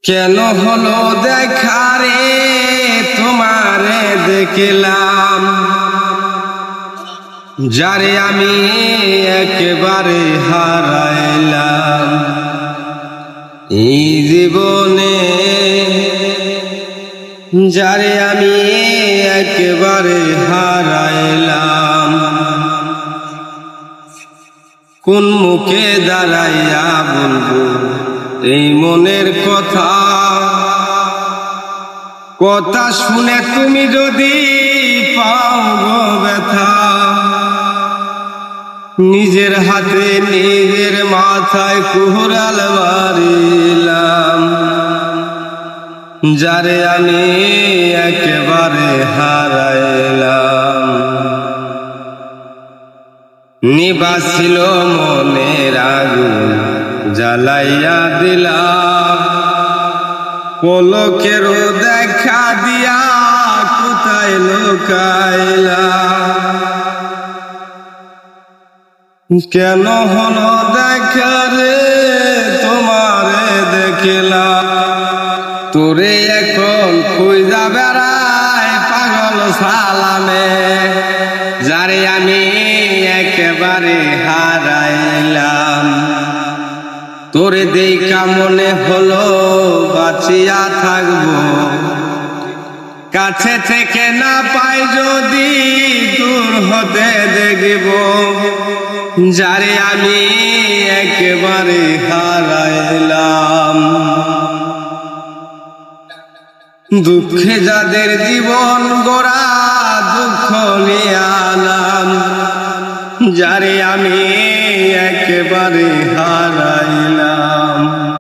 কেন হলো দেখা রে তোমারে দেখলাম, যারে আমি একেবারে হারাইলাম। এই জীবনে যারে আমি একেবারে হারাইলাম, কোন মুখে দাঁড়াইয়া বলবো এই মনের কথা? কথা শুনে তুমি যদি পাও গো ব্যথা, নিজের হাতে নিজের মাথায় কুহরাল মারিলাম, যারে আমি একেবারে হারাইলাম। নিবাসিল মনের আগুন জ্বালাইয়া দিলাম, পলকেরও দেখা দিয়া কোথায় লুকাইলা? কেন হলো দেখা রে তোমারে দেখলাম, তোরে এখন খুঁজা বেড়ায় পাগল সালামে, যারে আমি একেবারে হারাইলাম। তোরে দেখা মনে হলো বাঁচিয়া থাকবো, কাছে থেকে না পাই যদি দূর হতে দেখব, যারে আমি একেবারে হারাইলাম। দুঃখে যাদের জীবন গোড়া দুঃখ নিয়ে আনাম, যারে আমি